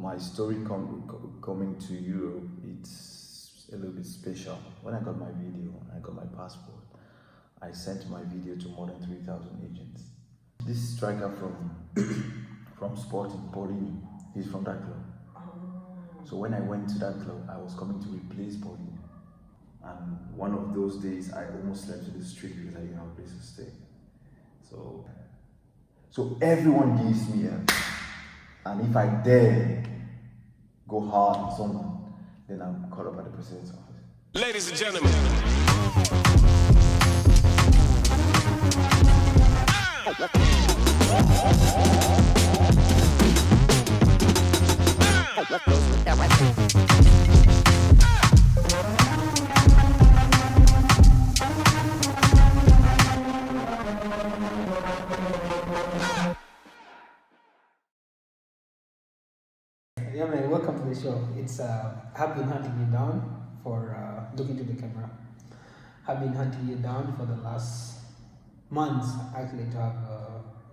my story coming to Europe, it's a little bit special. When I got my video, I got my passport, I sent my video to more than 3,000 agents. This striker from Sporting, Paulinho, he's from that club. So when I went to that club, I was coming to replace Paulinho. And one of those days, I almost slept in the street because I didn't have a place to stay. So everyone gives me a, and if I dare go hard on someone, then I'm caught up at the president's office. Ladies and gentlemen. Yeah, man, welcome to the show. It's I've been hunting you down for looking to the camera. I've been hunting you down for the last months actually to have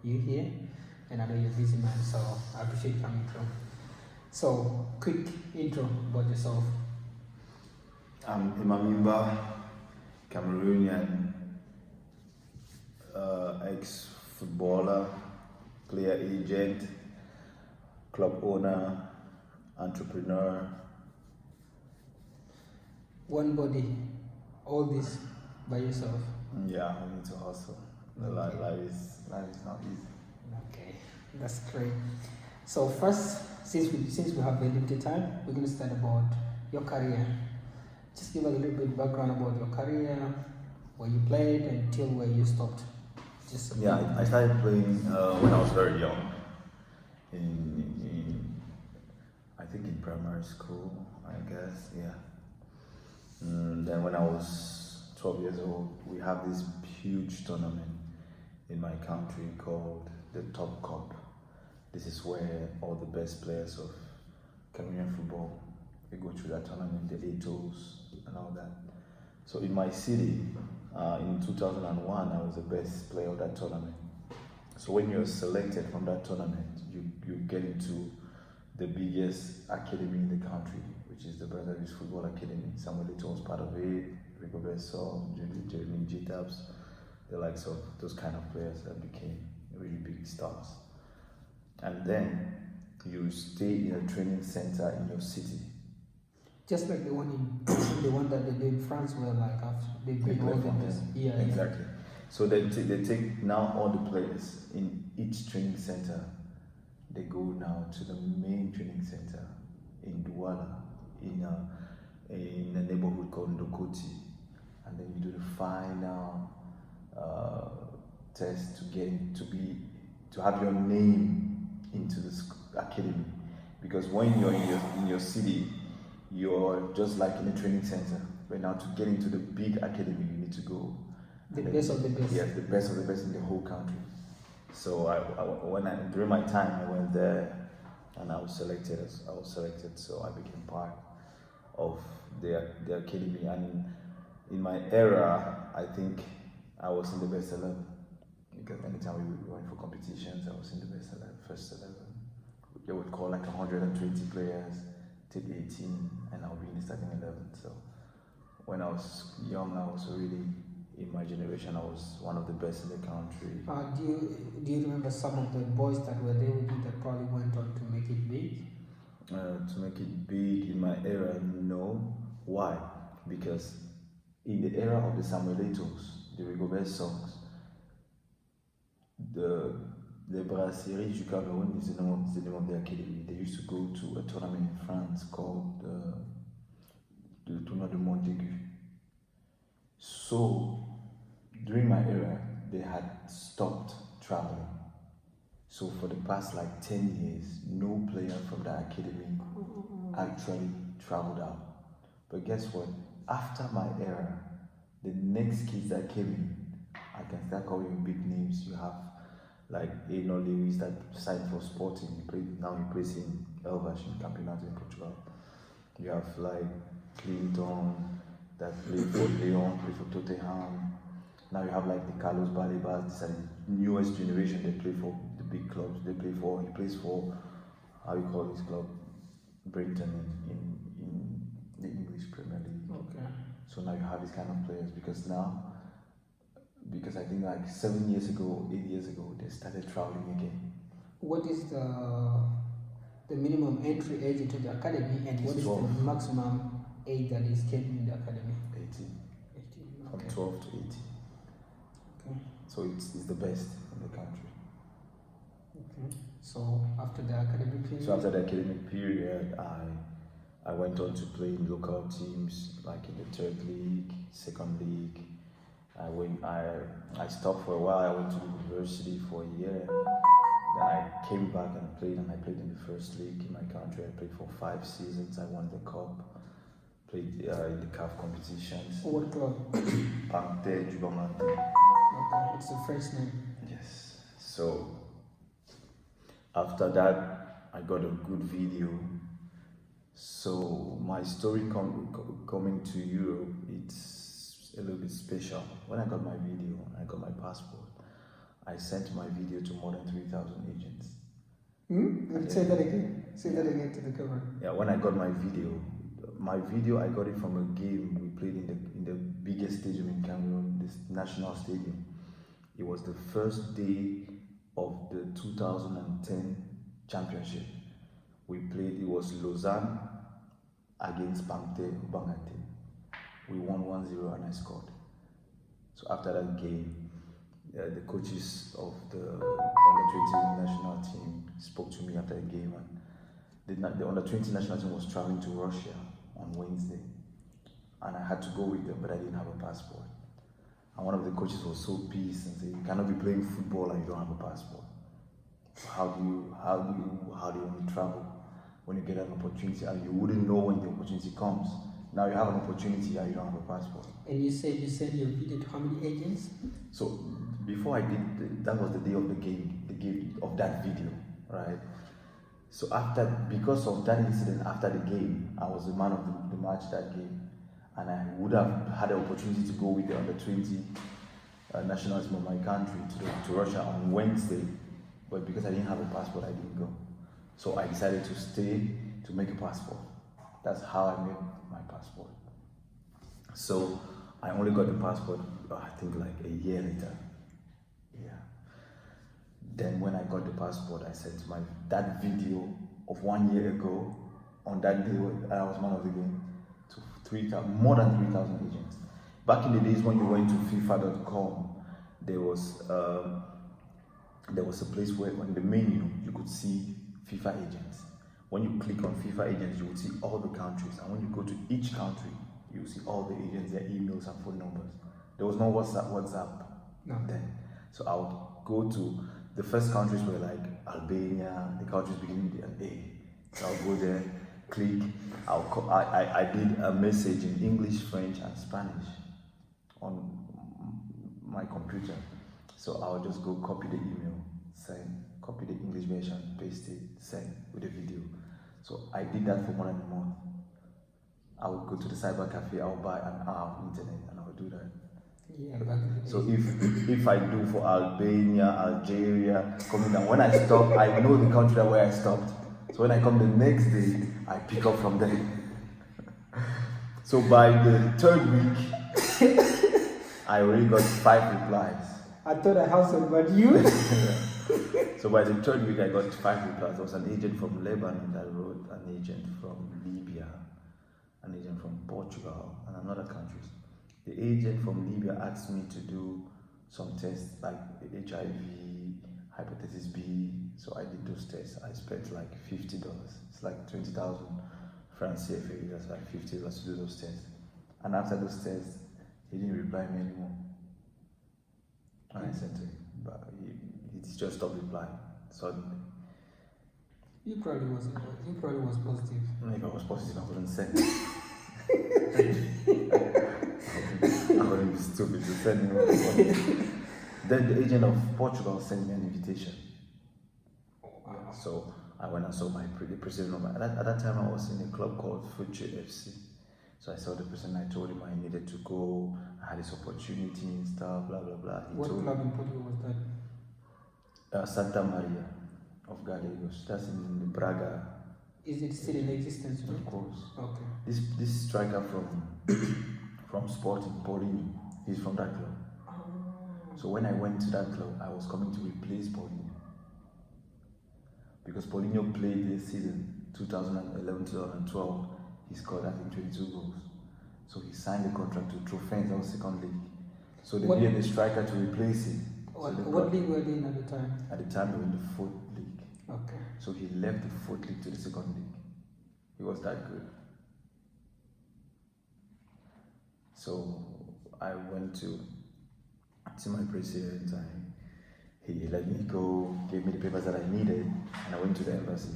you here, and I know you're a busy man, so I appreciate you coming through. So, quick intro about yourself. I'm Emmanuel Mimba, Cameroonian, ex-footballer, player agent, club owner, entrepreneur. One body, all this by yourself. Yeah, I need to hustle. Okay. Life is not easy. Okay, that's great. So first, since we have very limited time, we're going to start about your career. Just give us a little bit of background about your career, where you played until where you stopped. I started playing when I was very young. I think in primary school, I guess, yeah. Then when I was 12 years old, we have this huge tournament in my country called the Top Cup. This is where all the best players of Cameroonian football, they go through that tournament, the Atos and all that. So in my city, in 2001, I was the best player of that tournament. So when you're selected from that tournament, you get into the biggest academy in the country, which is the Portuguese Football Academy. Samuel Eto'o was part of it, Rico Besso, Jeremy J-Tabs, the likes of those kind of players that became really big stars. And then you stay in a training center in your city. Just like the one that they do in France, where like after they bring all the best. Yeah, exactly. Yeah. So they take now all the players in each training center. They go now to the main training center in Douala, in a neighborhood called Ndokoti, and then you do the final test to have your name into the academy. Because when you're in your city, you're just like in a training center. But now to get into the big academy, you need to go. The best of the best. Yes, the best of the best in the whole country. So during my time, I went there, and I was selected. So I became part of the academy. And in my era, I think I was in the best 11, because anytime we went for competitions, I was in the best 11, first 11. They would call like 120 players, take 18, and I'll be in the starting 11. So when I was young, I was really, in my generation, I was one of the best in the country. Do you remember some of the boys that were there with you that probably went on to make it big? To make it big in my era, no. Why? Because in the era of the Samuel Eto'os, the Rigobert songs, the Brasserie du Cameroun is the name of the academy. They used to go to a tournament in France called the Tournoi de Montaigu. So during my era, they had stopped traveling. So for the past like 10 years, no player from the academy actually traveled out. But guess what? After my era, the next kids that came in, I can start calling you big names. You have like Eno Lewis that signed for Sporting. Now he plays in Elvas in Campeonato in Portugal. You have like Clinton that played for Leon, played for Tottenham. Now you have like the Carlos Balebas, this is the newest generation. They play for the big clubs. He plays for, how you call this club? Brenton in the English Premier League. Okay. So now you have these kind of players because I think like 7 years ago, 8 years ago, they started traveling again. What is the minimum entry age into the academy, and what is 12. the maximum age that is kept in the academy? 18. 18. From Okay. 12 to 18. Okay. So it's the best in the country. Okay. So after the academic period. So after the academic period, I went on to play in local teams like in the third league, second league. I stopped for a while. I went to university for a year. Then I came back and I played in the first league in my country. I played for 5 seasons. I won the cup. Played in the CAF competitions. What club? Pante Jubamante. Okay, it's the French name. Yes. So after that, I got a good video. So my story coming to Europe, it's a little bit special. When I got my video, I got my passport, I sent my video to more than 3,000 agents. Say that again. Say that again to the camera. Yeah, when I got my video, I got it from a game we played in the biggest stadium in Cameroon, this national stadium. It was the first day of the 2010 championship. We played, it was Lausanne against Pante Bangate. We won 1-0 and I scored. So after that game, the coaches of the under-20 national team spoke to me after the game, and the under-20 national team was traveling to Russia on Wednesday, and I had to go with them, but I didn't have a passport. And one of the coaches was so pissed and said, "You cannot be playing football and you don't have a passport. How do you want to travel when you get an opportunity and you wouldn't know when the opportunity comes? Now you have an opportunity and you don't have a passport." And you said you sent your video to how many agents? So before I did, that was the day of the game of that video, right? So because of that incident after the game, I was the man of the match that game, and I would have had the opportunity to go with the under-20 national team of my country to Russia on Wednesday, but because I didn't have a passport, I didn't go. So I decided to stay to make a passport. That's how I made my passport. So I only got the passport, I think like a year later. Yeah. Then when I got the passport, I sent that video of 1 year ago, on that day when I was man of the game, to more than 3,000 agents. Back in the days when you went to FIFA.com, there was a place where on the menu you could see FIFA agents. When you click on FIFA agents, you would see all the countries, and when you go to each country, you will see all the agents, their emails and phone numbers. There was no WhatsApp then. So I would go to the first countries were like Albania, the countries beginning with an A. So I'll go there, click. I did a message in English, French, and Spanish on my computer. So I'll just go copy the email, send, copy the English version, paste it, send with the video. So I did that for more than a month. I would go to the cyber cafe, I would buy an hour of internet, and I would do that. Yeah, so if I do for Albania, Algeria, coming down, when I stop, I know the country where I stopped. So when I come the next day, I pick up from there. So by the third week, I already got 5 replies. I thought I had some, but you? So by the third week, I got 5 replies. There was an agent from Lebanon that wrote, an agent from Libya, an agent from Portugal, and another countries. The agent from Libya asked me to do some tests like HIV, hepatitis B. So I did those tests. I spent like $50. It's like 20,000 francs CFA. That's like $50 to do those tests. And after those tests, he didn't reply me anymore. And I sent to him, but he just stopped replying suddenly. You probably was positive. If I was positive, I wouldn't send it. I wouldn't be stupid to send him. Then the agent of Portugal sent me an invitation. Wow. So I went and saw the president of at that time I was in a club called Future FC. So I saw the president, I told him I needed to go, I had this opportunity and stuff, blah blah blah. What club in Portugal was that? Santa Maria of Gallegos. That's in Braga Is it still in existence? Of course. Okay. This striker from Sporting, Paulinho, he's from that club. So when I went to that club, I was coming to replace Paulinho. Because Paulinho played this season, 2011-2012, he scored I think 22 goals. So he signed a contract to Trofense, that was second league. So they needed a striker to replace him. What league were they in at the time? At the time they were in the 4th league. Okay. So he left the 4th league to the second league. He was that good. So I went to see my president and he let me go, gave me the papers that I needed, and I went to the embassy.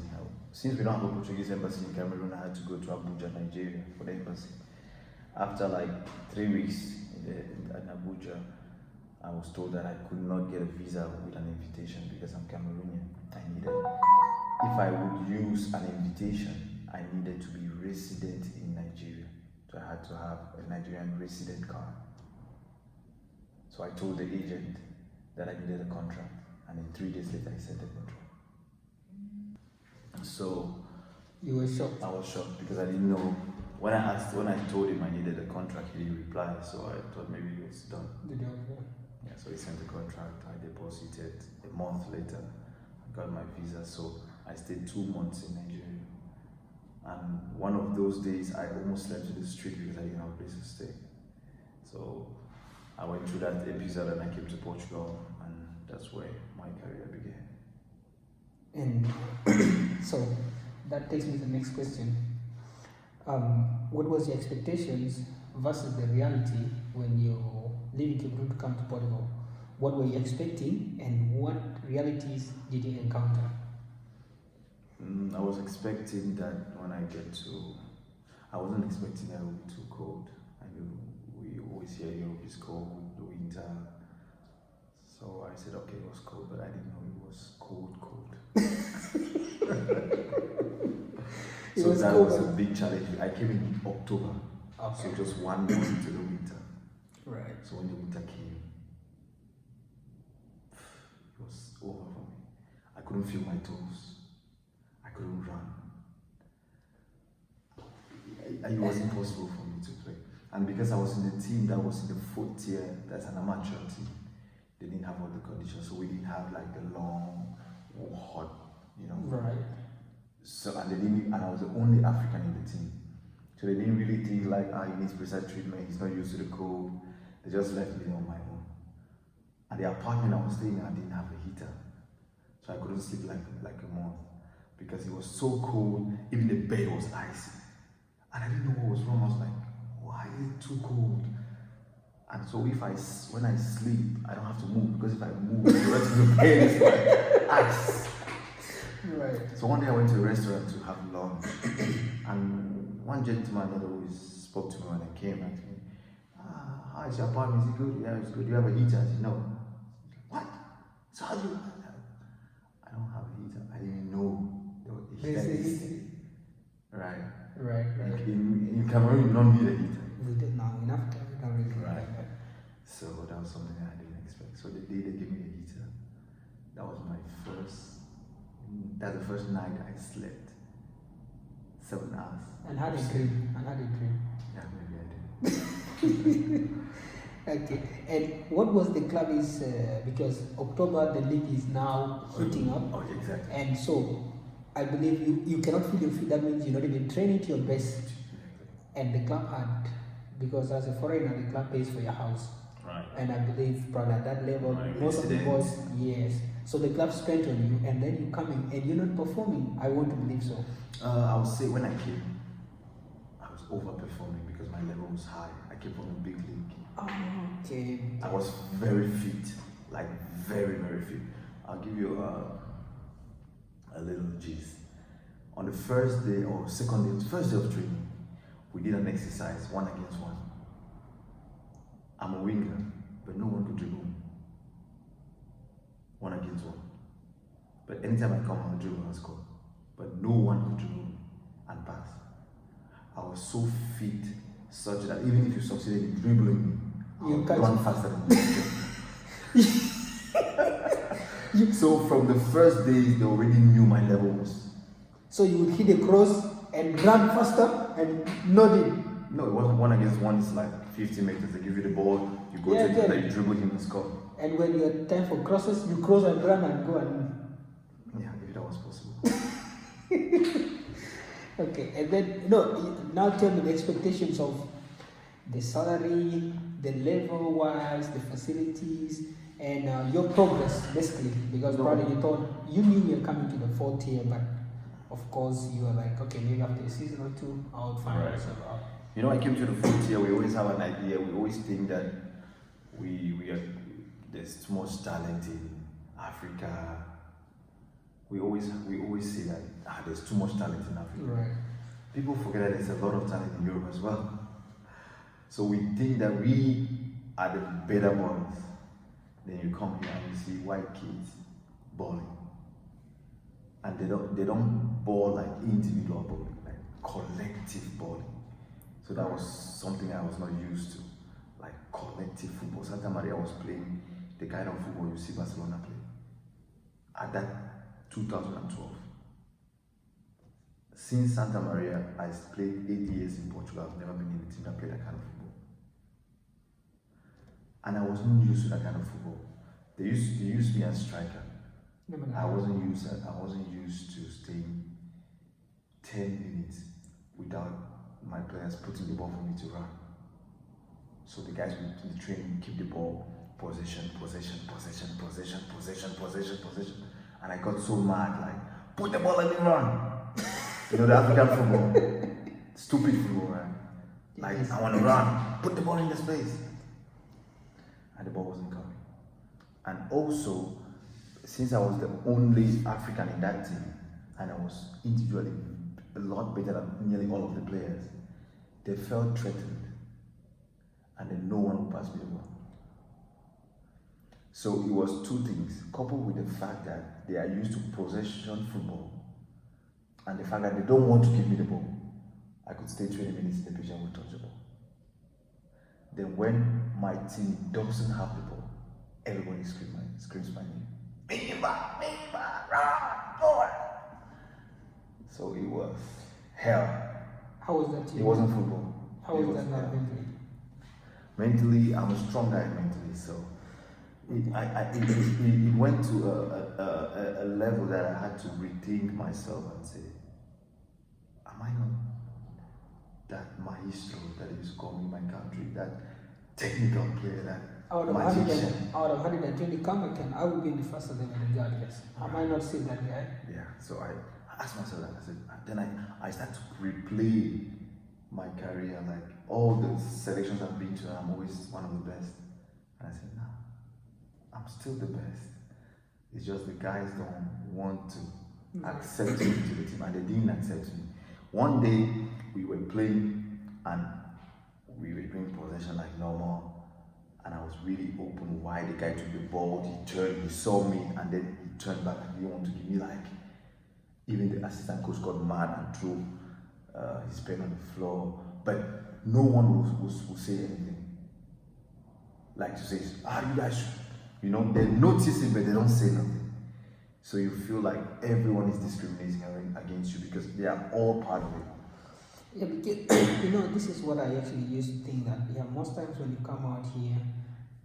Since we don't have a Portuguese embassy in Cameroon, I had to go to Abuja, Nigeria for the embassy. After like 3 weeks in Abuja, I was told that I could not get a visa with an invitation because I'm Cameroonian. If I would use an invitation, I needed to be resident in Nigeria. So I had to have a Nigerian resident card. So I told the agent that I needed a contract, and then 3 days later I sent the contract. So you were shocked? I was shocked because I didn't know. When I told him I needed a contract, he didn't reply, so I thought maybe it was done. Did you? Yeah, so he sent the contract, I deposited. A month later, I got my visa, so I stayed 2 months in Nigeria. And one of those days, I almost slept in the street because I didn't have a place to stay. So I went through that episode and I came to Portugal, and that's where my career began. And so that takes me to the next question. What was your expectations versus the reality when you leaving Cameroon to come to Portugal? What were you expecting, and what realities did you encounter? I was expecting that when I get to, I wasn't expecting that it would be too cold. I knew we always hear Europe is cold, the winter. So I said, okay, it was cold, but I didn't know it was cold. So that was a big challenge. I came in October, so just 1 month into the winter. Right. So when the winter came, it was over for me. I couldn't feel my toes. I couldn't run. It was impossible for me to play. And because I was in the team that was in the 4th tier, that's an amateur team, they didn't have all the conditions, so we didn't have like the long, hot, Right. So and I was the only African in the team. So they didn't really think like, he needs precise treatment, he's not used to the cold. They just left me on my own. And the apartment I was staying in, I didn't have a heater. So I couldn't sleep like a month because it was so cold, even the bed was icy. And I didn't know what was wrong. I was like, why is it too cold? And so when I sleep, I don't have to move, because if I move, the rest of the bed is like ice. Right. So one day I went to a restaurant to have lunch, and one gentleman that always spoke to me when I came asked me, how is your apartment? Is it good? Yeah, it's good. Do you have a heater? I said, no. What? So how do you? I don't have a heater. I didn't know there was a heater. Right. In Cameroon, you don't need a heater. We did not in Africa. We don't really right. like that. So that was something I didn't expect. So the day they gave me the heater, that's the first night I slept 7 hours. And had a dream. Yeah, maybe I did. Okay. And what was the club is because October the league is now heating up. Oh, exactly. And so I believe you cannot feel your feet. That means you're not even training to your best. And the club had, because as a foreigner, the club pays for your house. Right. And I believe probably at that level, right. most of the boys, yes. So the club spent on you, and then you come in and you're not performing. I want to believe so. I would say when I came, I was overperforming because my level was high. I came from a big league. Okay. I was very fit, like very, very fit. I'll give you a little gist. On the first day or first day of training, we did an exercise 1 against 1. I'm a winger, but no one could dribble me. 1 against 1. But anytime I come, I'll dribble and score. But no one could dribble me and pass. I was so fit, such that even if you succeeded in dribbling me, I would run faster than you. So from the first day, they already knew my level was So you would hit a cross and run faster and nod it. No, it wasn't 1-against-1. It's like 50 meters. They give you the ball, you go Yeah, to yeah. it, you dribble him and score. And when you're time for crosses, you cross and run and go and. Yeah, if that was possible. Okay, and then now tell me the expectations of the salary, the level wise, the facilities, and your progress basically. Because probably you thought you knew you were coming to the 4th year, but of course you were like, okay, maybe after a season or two, I'll find myself out. You know, I came to the 4th year. We always have an idea. We always think that there's too much talent in Africa. We always say that there's too much talent in Africa. Right. People forget that there's a lot of talent in Europe as well. So we think that we are the better boys. Then you come here and you see white kids balling, and they don't ball like individual balling, like collective balling. So that was something I was not used to, like collective football. Santa Maria was playing the kind of football you see Barcelona play at that 2012. Since Santa Maria, I played 8 years in Portugal. I've never been in a team that played that kind of football. And I wasn't used to that kind of football. They used me as striker. I wasn't used to staying 10 minutes without my players putting the ball for me to run. So the guys in the training keep the ball, possession. And I got so mad, like, put the ball and then run. You know, the African football, stupid football, right? Like, I want to run, put the ball in the space. And the ball wasn't coming. And also, since I was the only African in that team, and I was individually a lot better than nearly all of the players, they felt threatened. And then no one would pass me the ball. So it was two things, coupled with the fact that they are used to possession football, and the fact that they don't want to give me the ball. I could stay 20 minutes in the pitch and would touch the ball. Then when my team doesn't have the ball, everybody screams my name. Mimba, run, boy. So it was hell. How was that to you? It wasn't football. How was that not mentally? Mentally, I'm a strong guy mentally, so it went to a level that I had to rethink myself and say, am I not that maestro that is calling my country, that technical player, that out of magician? Out of 120 Cameroonian, I would be in the first 11 regardless. I might not say that guy. Yeah, so I asked myself that. I said, then I started to replay my career, like all the selections I've been to, I'm always one of the best. And I said, no, I'm still the best. It's just the guys don't want to accept me to the team, and they didn't accept me. One day we were playing and we were doing possession like normal, and I was really open wide. The guy took the ball, he turned, he saw me, and then he turned back and he didn't want to give me, like, even the assistant coach got mad and threw his pen on the floor, but no one will say anything. Like to say, you guys, you know, they notice it but they don't say nothing. So you feel like everyone is discriminating against you because they are all part of it. Yeah, because, you know, this is what I actually used to think, that most times when you come out here,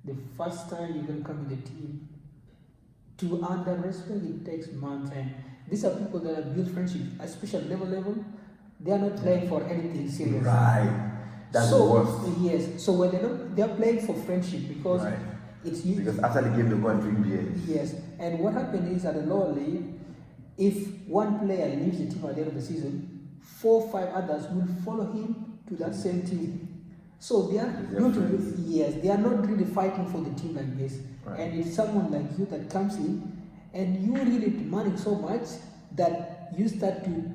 the first time you're going to come in the team, to earn that respect, it takes months, and these are people that have built friendship, especially level. They are not playing for anything serious. Right. That's the worst. Yes. So when they're playing for friendship because it's you. Because after the game they go and drink beer. Yes. And what happened is, at the lower league, if one player leaves the team at the end of the season, 4 or 5 others will follow him to that same team. So they are they are not really fighting for the team like this. Right. And it's someone like you that comes in, and you really demanding so much that you start to,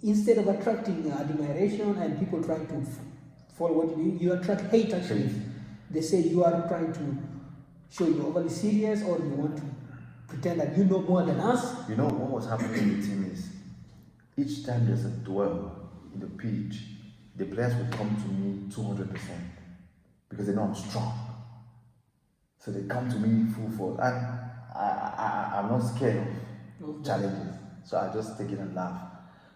instead of attracting admiration and people trying to follow what you do, you attract hate actually. They say you are trying to show you're overly serious, or you want to pretend that you know more than us. You know what was happening in the team is, each time there's a duel in the pitch, the players will come to me 200% because they know I'm strong. So they come to me full force. And I'm not scared of challenges. So I just take it and laugh.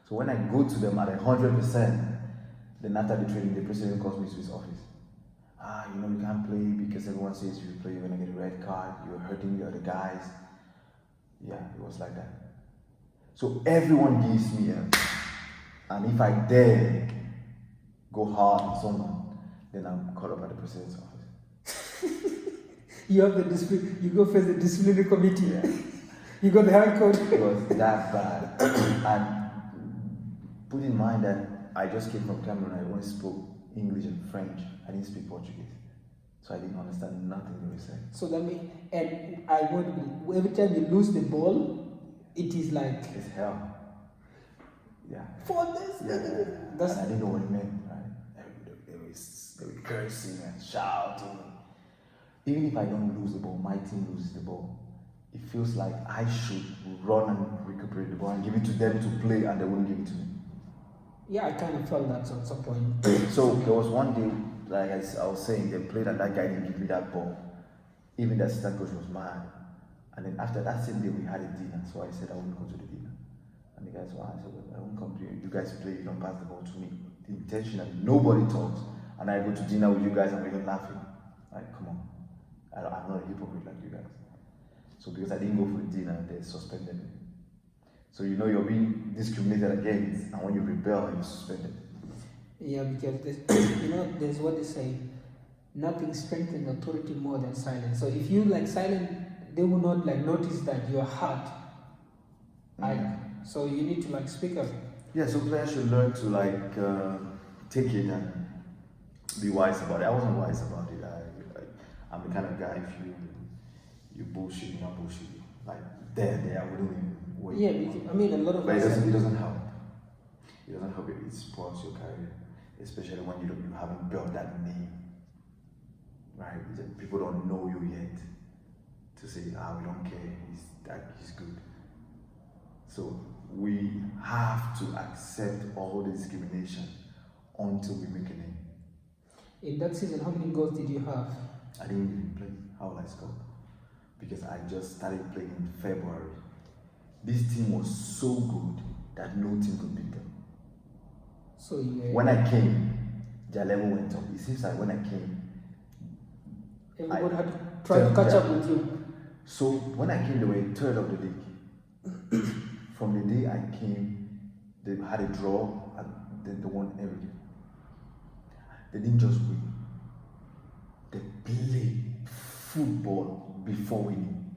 So when I go to them at 100%, then after the training, the president calls me to his office. You can't play because everyone says if you play, you're gonna get a red card. You're hurting the other guys. Yeah, it was like that. So everyone gives me and if I dare go hard on someone, then I'm caught up at the president's office. You have the discipline. You go face the disciplinary committee. Yeah. You got the high court. It was that bad. And put in mind that I just came from Cameroon. I only spoke English and French. I didn't speak Portuguese. So I didn't understand nothing they were saying. So that means, and I would, every time you lose the ball, it is like... It's hell. Yeah. For this? Yeah. And I didn't know what it meant, right? They were cursing and shouting. Even if I don't lose the ball, my team loses the ball. It feels like I should run and recuperate the ball and give it to them to play, and they wouldn't give it to me. Yeah, I kind of felt that at some point. So there was one day, like I was saying, they played and that guy didn't give me that ball. Even the assistant coach was mad. And then after that same day, we had a dinner. So I said I wouldn't go to the dinner. And the guys were, I said, well, I won't come to you. You guys play, you don't pass the ball to me. The intention that nobody talks. And I go to dinner with you guys and we're laughing. Like, come on. I'm not a hypocrite like you guys. So because I didn't go for the dinner, they suspended me. So you're being discriminated against, and when you rebel, you're suspended. Yeah, because there's what they say, nothing strengthens authority more than silence. So if you silent, they will not notice that you're hurt. So you need to speak up. Yeah, so players should learn to take it and be wise about it. I wasn't wise about it. I'm the kind of guy, if you bullshit, you're not bullshit. There, I wouldn't even wait. Yeah, because, a lot of but it doesn't help. It doesn't help. It spoils your career, especially when you haven't built that name. Right? People don't know you yet to say, we don't care. He's good. So we have to accept all the discrimination until we make a name. In that season, how many goals did you have? I didn't even play. How will I score? Because I just started playing in February. This team was so good that no team could beat them. So when I came, their level went up. It seems like when I came, everybody had to try to catch up with you. So when I came, they were third of the league. From the day I came, they had a draw and then they won everything. They didn't just win. They played football before winning.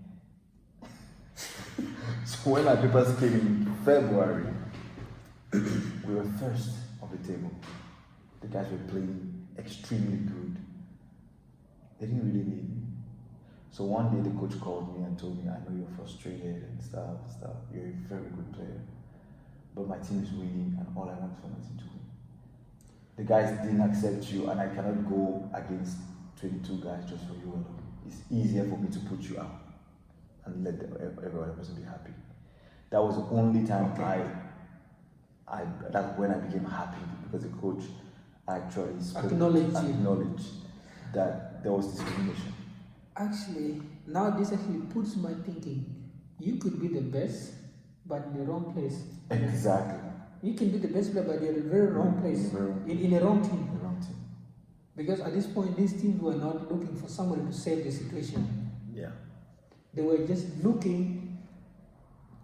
So when our papers came in February, we were first of the table. The guys were playing extremely good. They didn't really need me. So one day the coach called me and told me, I know you're frustrated and stuff. You're a very good player. But my team is winning and all I want is for my team to win. The guys didn't accept you and I cannot go against 22 guys just for you alone. It's easier for me to put you out and let every other person be happy. That was the only time that's when I became happy, because the coach actually acknowledged that there was discrimination. Actually, now this actually puts my thinking. You could be the best, but in the wrong place. Exactly. You can be the best player, but you're in the very wrong place. In a wrong team. Because at this point, these teams were not looking for somebody to save the situation. Yeah. They were just looking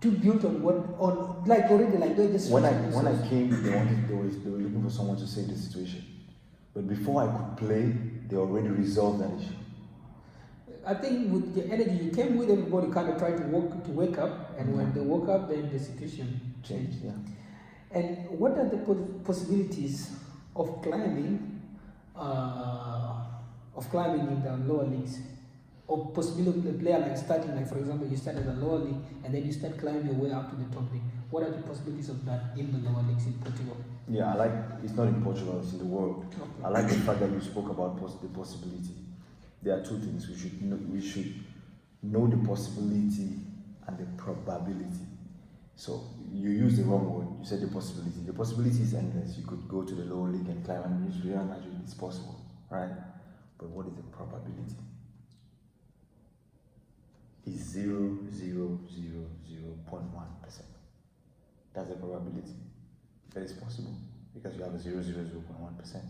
to build on they just. When I came, they were looking for someone to save the situation. But before I could play, they already resolved that issue. I think with the energy you came with, everybody kind of tried to wake up, and when they woke up, then the situation changed. Yeah. And what are the possibilities of climbing in the lower leagues? Or possibility of a player starting, for example, you start at the lower league and then you start climbing your way up to the top league. What are the possibilities of that in the lower leagues in Portugal? Yeah, it's not in Portugal, it's in the world. Okay. I like the fact that you spoke about the possibility. There are two things. We should know the possibility and the probability. So you used the wrong word. You said the possibility. The possibility is endless. You could go to the lower league and climb and reach Real Madrid. It's possible, right? But what is the probability? Is 0.000.1%. That's the probability. That is possible because you have a 0.1%,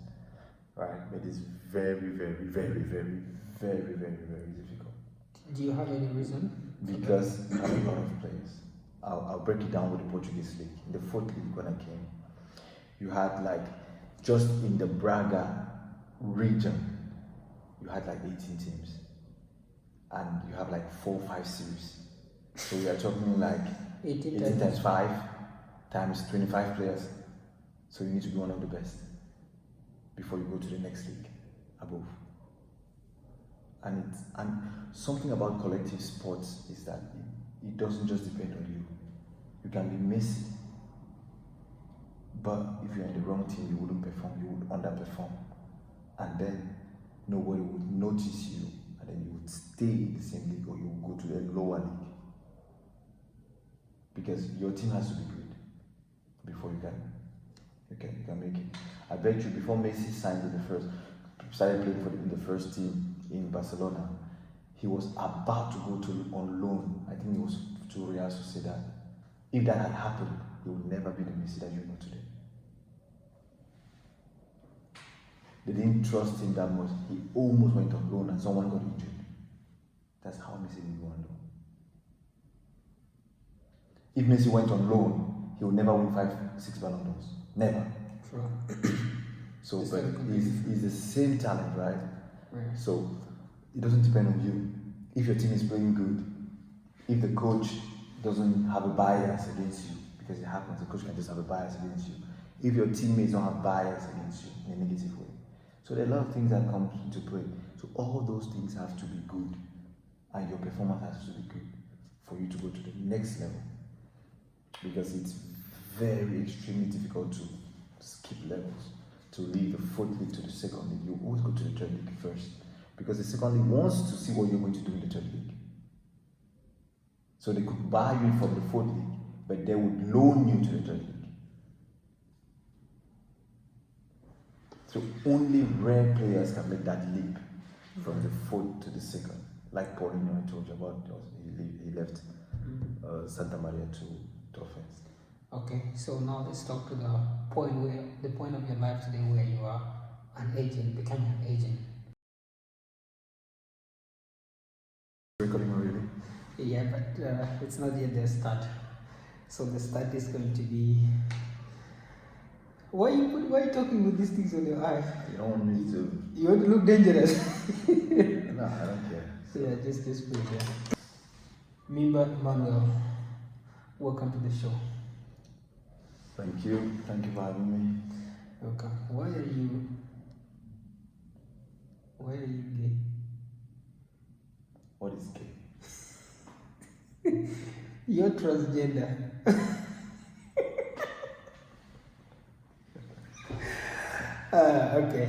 right? But it's very, very, very, very, very, very, very difficult. Do you have any reason? Because you have a lot of players. I'll break it down with the Portuguese league. In the fourth league when I came, you had like, just in the Braga region, you had like 18 teams. And you have like 4 or 5 series. So we are talking like 18 times 5 times 25 players. So you need to be one of the best before you go to the next league above. And something about collective sports is that it doesn't just depend on you. You can be Messi, but if you're in the wrong team, you wouldn't perform, you would underperform. And then nobody would notice you, and then you would stay in the same league or you would go to the lower league. Because your team has to be good before you can make it. I bet you before Messi started playing in the first team in Barcelona, he was about to go on loan. I think it was to Real Sociedad. If that had happened, he would never be the Messi that you know today. They didn't trust him that much. He almost went on loan and someone got injured. That's how Messi didn't go on loan. If Messi went on loan, he would never win 5-6 Ballon d'Ors. Never. Sure. So, but he's the same talent, right? Yeah. So, it doesn't depend on you. If your team is playing good, if the coach doesn't have a bias against you, because it happens, the coach can just have a bias against you. If your teammates don't have bias against you in a negative way. So there are a lot of things that come into play. So all those things have to be good, and your performance has to be good for you to go to the next level. Because it's very extremely difficult to skip levels, to leave the fourth league to the second league. You always go to the third league first, because the second league wants to see what you're going to do in the third league. So they could buy you from the fourth league, but they would loan you to the third league. So only rare players can make that leap from the fourth to the second. Like Paulinho, I told you about, he left Santa Maria to offense. Okay, so now let's talk to the point of your life today where you are an agent, becoming an agent. Recording already? Yeah, but it's not yet the start. So the start is going to be. Why are you talking with these things on your eye? You don't want me to. You want to look dangerous. No, I don't care. So yeah, just put it there. Mimba Emmanuel, welcome to the show. Thank you for having me. Welcome. Why are you gay? What is gay? You're transgender. Okay.